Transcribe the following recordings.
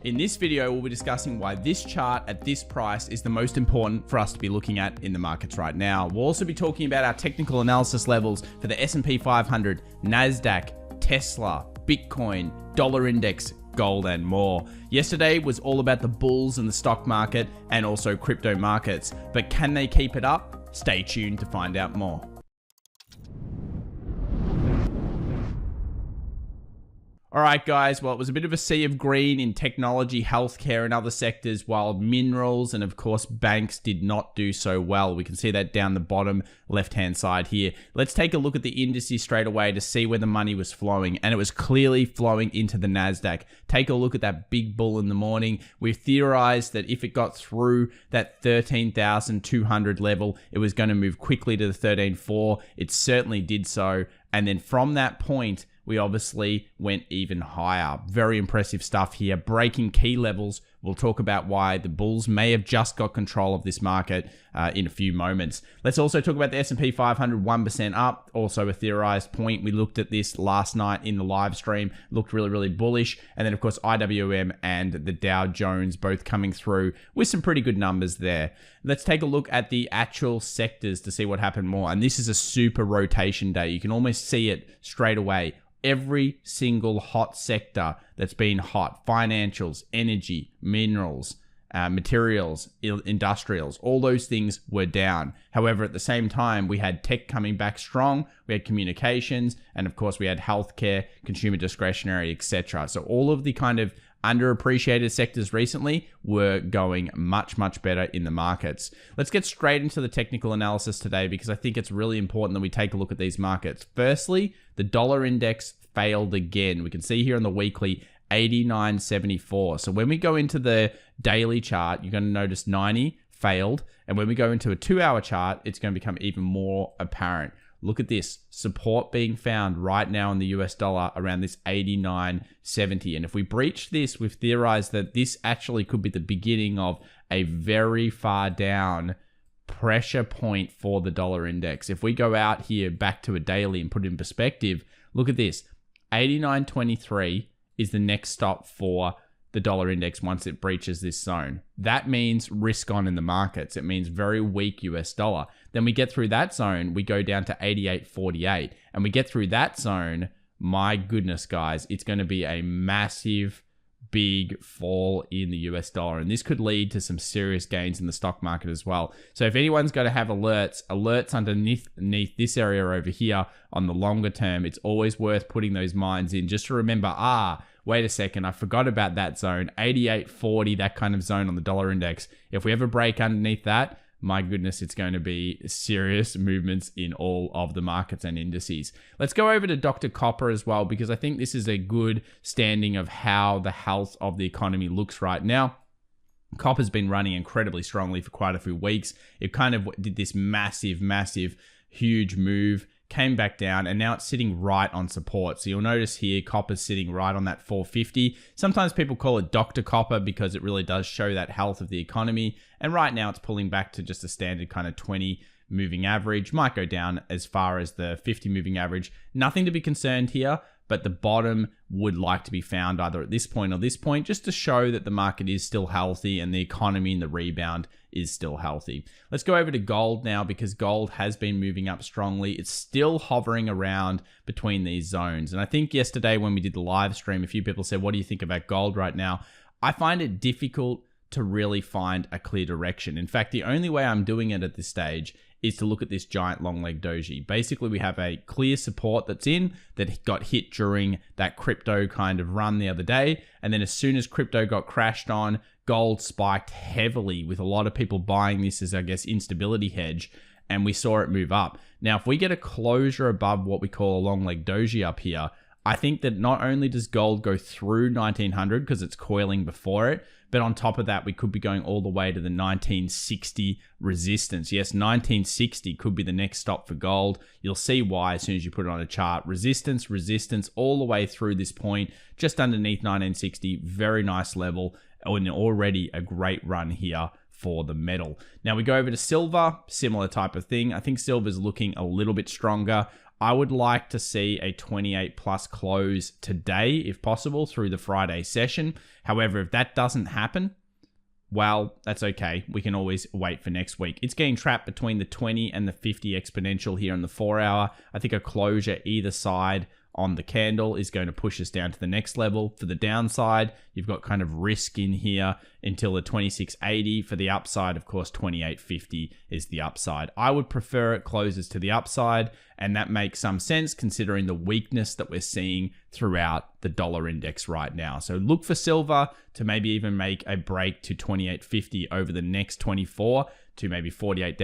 In this video, we'll be discussing why this chart at this price is the most important for us to be looking at in the markets right now. We'll also be talking about our technical analysis levels for the SP 500, NASDAQ, Tesla, Bitcoin, dollar index, gold, and more. Yesterday was all about the bulls in the stock market and also crypto markets, but can they keep it up? Stay tuned to find out more. All right, guys, well, it was a bit of a sea of green in technology, healthcare, and other sectors, while minerals and, of course, banks did not do so well. We can see that down the bottom left-hand side here. Let's take a look at the indices straight away to see where the money was flowing, and it was clearly flowing into the NASDAQ. Take a look at that big bull in the morning. We've theorized that if it got through that 13,200 level, it was going to move quickly to the 13,400. It certainly did so, and then from that point, we obviously went even higher. Very impressive stuff here. Breaking key levels. We'll talk about why the bulls may have just got control of this market in a few moments. Let's also talk about the SP 500, 1% up. Also a theorized point. We looked at this last night in the live stream. Looked really, really bullish. And then, of course, IWM and the Dow Jones both coming through with some pretty good numbers there. Let's take a look at the actual sectors to see what happened more. And this is a super rotation day. You can almost see it straight away. Every single hot sector that's been hot, financials, energy, minerals, materials, industrials, all those things were down. However, at the same time, we had tech coming back strong, we had communications, and of course we had healthcare, consumer discretionary, etc. So all of the kind of underappreciated sectors recently were going much, much better in the markets. Let's get straight into the technical analysis today because I think it's really important that we take a look at these markets. Firstly, the dollar index failed again. We can see here on the weekly 89.74. So when we go into the daily chart, you're going to notice 90 failed. And when we go into a 2-hour chart, it's going to become even more apparent. Look at this, support being found right now in the US dollar around this 89.70. And if we breach this, we've theorized that this actually could be the beginning of a very far down pressure point for the dollar index. If we go out here back to a daily and put it in perspective, look at this, 89.23 is the next stop for the dollar index once it breaches this zone. That means risk on in the markets. It means very weak US dollar. Then we get through that zone, we go down to 88.48. And we get through that zone, my goodness, guys, it's going to be a massive, big fall in the US dollar. And this could lead to some serious gains in the stock market as well. So if anyone's going to have alerts underneath this area over here on the longer term, it's always worth putting those minds in just to remember, wait a second, I forgot about that zone, 88.40, that kind of zone on the dollar index. If we ever break underneath that, my goodness, it's going to be serious movements in all of the markets and indices. Let's go over to Dr. Copper as well, because I think this is a good standing of how the health of the economy looks right now. Copper's been running incredibly strongly for quite a few weeks. It kind of did this massive, huge move, came back down, and now it's sitting right on support. So you'll notice here, copper's sitting right on that 450. Sometimes people call it Dr. Copper because it really does show that health of the economy. And right now it's pulling back to just a standard kind of 20 moving average. Might go down as far as the 50 moving average. Nothing to be concerned here, but the bottom would like to be found either at this point or this point, just to show that the market is still healthy and the economy and the rebound is still healthy. Let's go over to gold now, because gold has been moving up strongly. It's still hovering around between these zones. And I think yesterday when we did the live stream, a few people said, what do you think about gold right now? I find it difficult to really find a clear direction. In fact, the only way I'm doing it at this stage is to look at this giant long leg doji. Basically, we have a clear support that's in that got hit during that crypto kind of run the other day. And then as soon as crypto got crashed on, gold spiked heavily with a lot of people buying this as, I guess, instability hedge. And we saw it move up. Now, if we get a closure above what we call a long leg doji up here, I think that not only does gold go through 1900 because it's coiling before it, but on top of that, we could be going all the way to the 1960 resistance. Yes, 1960 could be the next stop for gold. You'll see why as soon as you put it on a chart. Resistance, all the way through this point, just underneath 1960. Very nice level, and already a great run here for the metal. Now we go over to silver, similar type of thing. I think silver's looking a little bit stronger. I would like to see a 28 plus close today, if possible, through the Friday session. However, if that doesn't happen, well, that's okay. We can always wait for next week. It's getting trapped between the 20 and the 50 exponential here in the 4 hour. I think a closure either side on the candle is going to push us down to the next level. For the downside, you've got kind of risk in here until the 2680. For the upside, of course, 2850 is the upside. I would prefer it closes to the upside, and that makes some sense considering the weakness that we're seeing throughout the dollar index right now. So look for silver to maybe even make a break to 2850 over the next 24 to maybe 48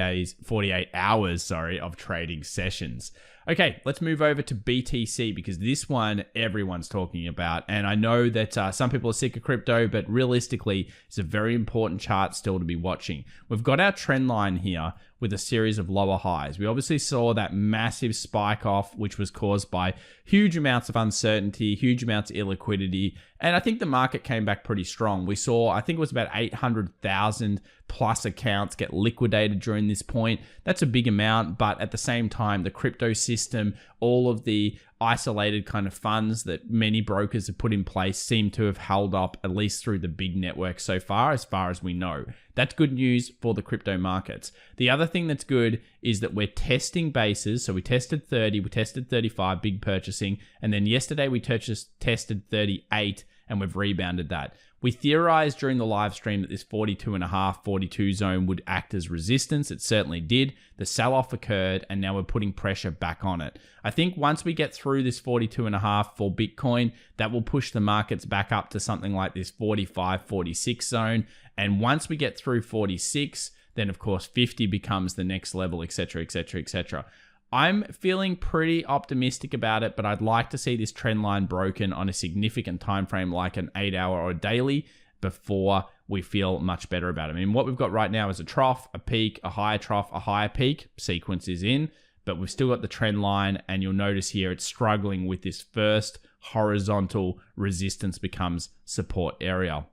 hours of trading sessions. Okay, let's move over to BTC because this one everyone's talking about. And I know that some people are sick of crypto, but realistically, it's a very important chart still to be watching. We've got our trend line here with a series of lower highs. We obviously saw that massive spike off, which was caused by huge amounts of uncertainty, huge amounts of illiquidity. And I think the market came back pretty strong. We saw, I think it was about 800,000 plus accounts get liquidated during this point. That's a big amount, but at the same time, the crypto system, all of the isolated kind of funds that many brokers have put in place seem to have held up at least through the big network so far as we know. That's good news for the crypto markets. The other thing that's good is that we're testing bases. So we tested 30, we tested 35, big purchasing. And then yesterday we tested 38 and we've rebounded that. We theorized during the live stream that this 42.5, 42 zone would act as resistance. It certainly did. The sell-off occurred, and now we're putting pressure back on it. I think once we get through this 42.5 for Bitcoin, that will push the markets back up to something like this 45, 46 zone. And once we get through 46, then of course 50 becomes the next level, etc., etc., etc. I'm feeling pretty optimistic about it, but I'd like to see this trend line broken on a significant time frame like an 8 hour or a daily before we feel much better about it. I mean, what we've got right now is a trough, a peak, a higher trough, a higher peak. Sequence is in, but we've still got the trend line, and you'll notice here it's struggling with this first horizontal resistance becomes support area.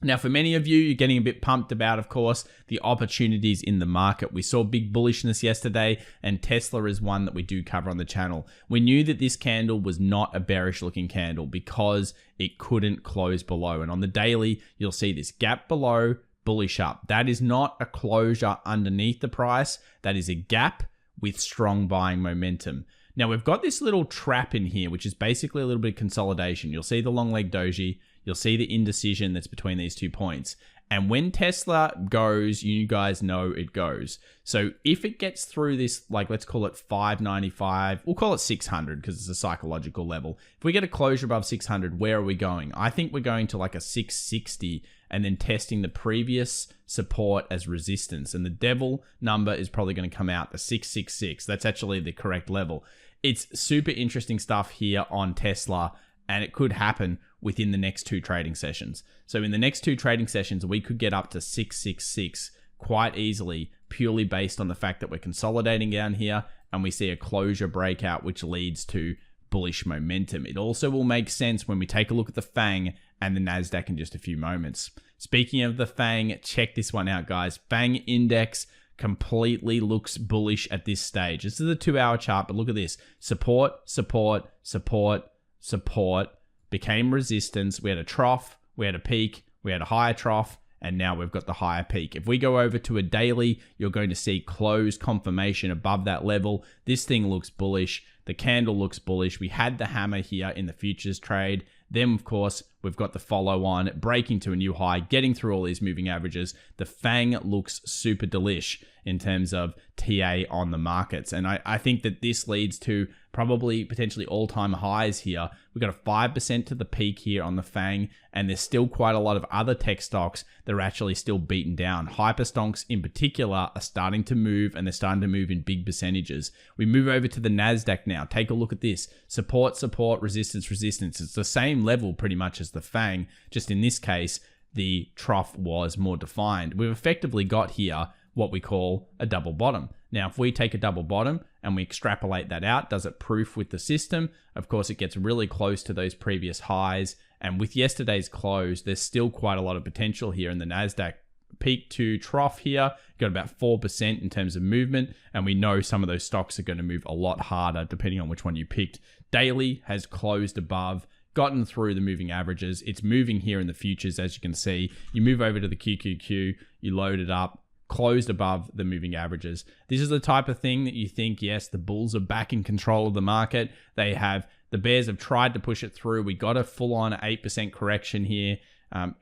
Now, for many of you, you're getting a bit pumped about, of course, the opportunities in the market. We saw big bullishness yesterday, and Tesla is one that we do cover on the channel. We knew that this candle was not a bearish looking candle because it couldn't close below. And on the daily, you'll see this gap below, bullish up. That is not a closure underneath the price. That is a gap with strong buying momentum. Now, we've got this little trap in here, which is basically a little bit of consolidation. You'll see the long leg doji. You'll see the indecision that's between these 2 points. And when Tesla goes, you guys know it goes. So if it gets through this, like let's call it 595, we'll call it 600 because it's a psychological level. If we get a closure above 600, where are we going? I think we're going to like a 660 and then testing the previous support as resistance. And the devil number is probably going to come out, the 666. That's actually the correct level. It's super interesting stuff here on Tesla, and it could happen within the next 2 trading sessions. So in the next 2 trading sessions, we could get up to 666 quite easily, purely based on the fact that we're consolidating down here and we see a closure breakout, which leads to bullish momentum. It also will make sense when we take a look at the Fang and the NASDAQ in just a few moments. Speaking of the Fang, check this one out, guys. Fang index completely looks bullish at this stage. This is a 2 hour chart, but look at this. Support, support, support, support, became resistance. We had a trough, we had a peak, we had a higher trough, and now we've got the higher peak. If we go over to a daily, you're going to see closed confirmation above that level. This thing looks bullish. The candle looks bullish. We had the hammer here in the futures trade. Then, of course, we've got the follow on, breaking to a new high, getting through all these moving averages. The Fang looks super delish in terms of TA on the markets. And I think that this leads to probably potentially all-time highs here. We've got a 5% to the peak here on the Fang, and there's still quite a lot of other tech stocks that are actually still beaten down. Hyperstonks in particular are starting to move, and they're starting to move in big percentages. We move over to the NASDAQ now. Take a look at this. Support, support, resistance, resistance. It's the same level pretty much as the Fang, just in this case, the trough was more defined. We've effectively got here what we call a double bottom. Now, if we take a double bottom and we extrapolate that out, does it proof with the system? Of course, it gets really close to those previous highs. And with yesterday's close, there's still quite a lot of potential here in the NASDAQ peak to trough here, got about 4% in terms of movement, and we know some of those stocks are going to move a lot harder depending on which one you picked. Daily has closed above, gotten through the moving averages. It's moving here in the futures, as you can see. You move over to the QQQ, you load it up, closed above the moving averages. This is the type of thing that you think, yes, the bulls are back in control of the market. The bears have tried to push it through. We got a full-on 8% correction here,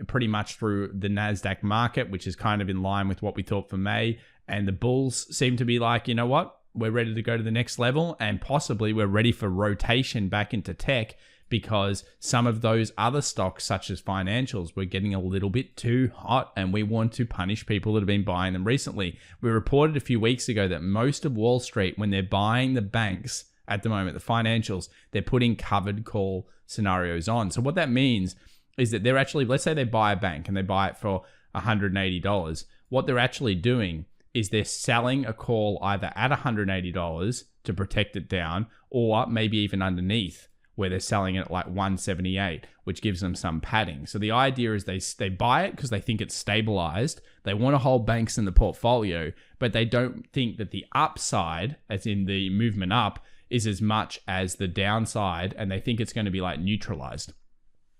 pretty much through the NASDAQ market, which is kind of in line with what we thought for May. And the bulls seem to be like, you know what? We're ready to go to the next level, and possibly we're ready for rotation back into tech, because some of those other stocks, such as financials, were getting a little bit too hot, and we want to punish people that have been buying them recently. We reported a few weeks ago that most of Wall Street, when they're buying the banks at the moment, the financials, they're putting covered call scenarios on. So what that means is that they're actually, let's say they buy a bank and they buy it for $180. What they're actually doing is they're selling a call either at $180 to protect it down, or maybe even underneath, where they're selling it at like 178, which gives them some padding. So the idea is they buy it because they think it's stabilized. They want to hold banks in the portfolio, but they don't think that the upside, as in the movement up, is as much as the downside, and they think it's going to be like neutralized.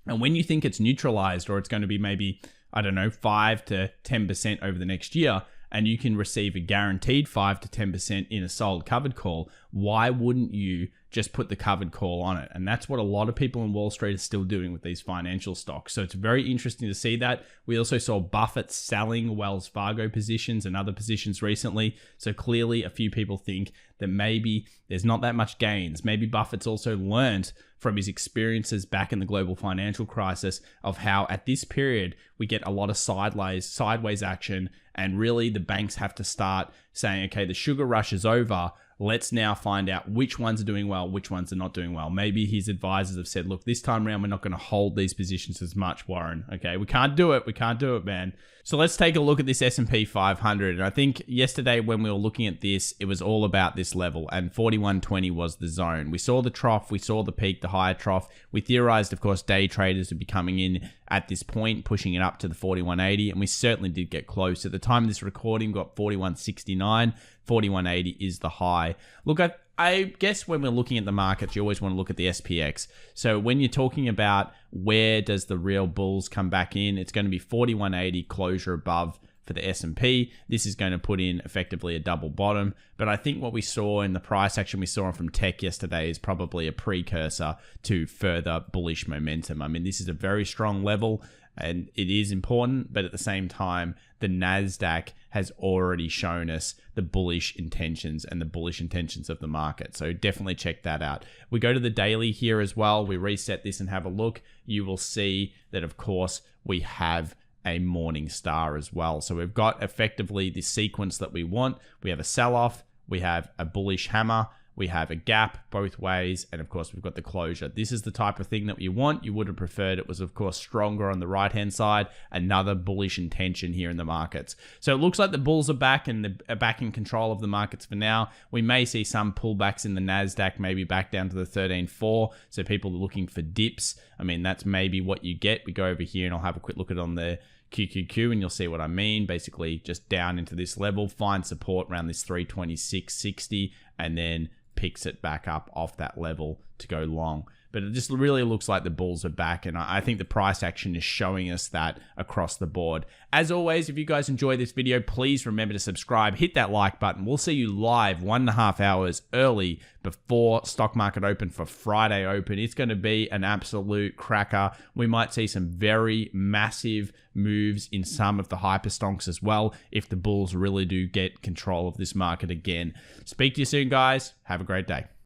And when you think it's neutralized, or it's going to be maybe, I don't know, 5 to 10% over the next year, and you can receive a guaranteed 5 to 10% in a sold covered call, why wouldn't you just put the covered call on it? And that's what a lot of people in Wall Street are still doing with these financial stocks. So it's very interesting to see that. We also saw Buffett selling Wells Fargo positions and other positions recently. So clearly a few people think that maybe there's not that much gains. Maybe Buffett's also learned from his experiences back in the global financial crisis of how at this period we get a lot of sideways action, and really the banks have to start saying, okay, the sugar rush is over. Let's now find out which ones are doing well, which ones are not doing well. Maybe his advisors have said, look, this time around, we're not going to hold these positions as much, Warren. Okay, we can't do it. We can't do it, man. So let's take a look at this SP 500. And I think yesterday when we were looking at this, it was all about this level, and 4120 was the zone. We saw the trough, we saw the peak, the higher trough. We theorized, of course, day traders would be coming in at this point, pushing it up to the 4180, and we certainly did get close. At the time of this recording, we got 4169. 4180 is the high. Look, I guess when we're looking at the markets, you always want to look at the SPX. So when you're talking about where does the real bulls come back in, it's going to be 4180 closure above for the S&P. This is going to put in effectively a double bottom. But I think what we saw in the price action we saw from tech yesterday is probably a precursor to further bullish momentum. I mean, this is a very strong level, and it is important, but at the same time, the NASDAQ has already shown us the bullish intentions and the bullish intentions of the market. So definitely check that out. We go to the daily here as well. We reset this and have a look. You will see that, of course, we have a morning star as well. So we've got effectively the sequence that we want. We have a sell-off, we have a bullish hammer, we have a gap both ways, and of course we've got the closure. This is the type of thing that we want. You would have preferred it was, of course, stronger on the right-hand side. Another bullish intention here in the markets. So it looks like the bulls are back, and are back in control of the markets for now. We may see some pullbacks in the NASDAQ, maybe back down to the 13.4. So people are looking for dips. I mean, that's maybe what you get. We go over here and I'll have a quick look at it on the QQQ and you'll see what I mean. Basically just down into this level, find support around this 326.60, and then picks it back up off that level to go long. But it just really looks like the bulls are back, and I think the price action is showing us that across the board. As always, if you guys enjoy this video, please remember to subscribe, hit that like button. We'll see you live 1.5 hours early before stock market open for Friday open. It's going to be an absolute cracker. We might see some very massive moves in some of the hyper stonks as well if the bulls really do get control of this market again. Speak to you soon, guys. Have a great day.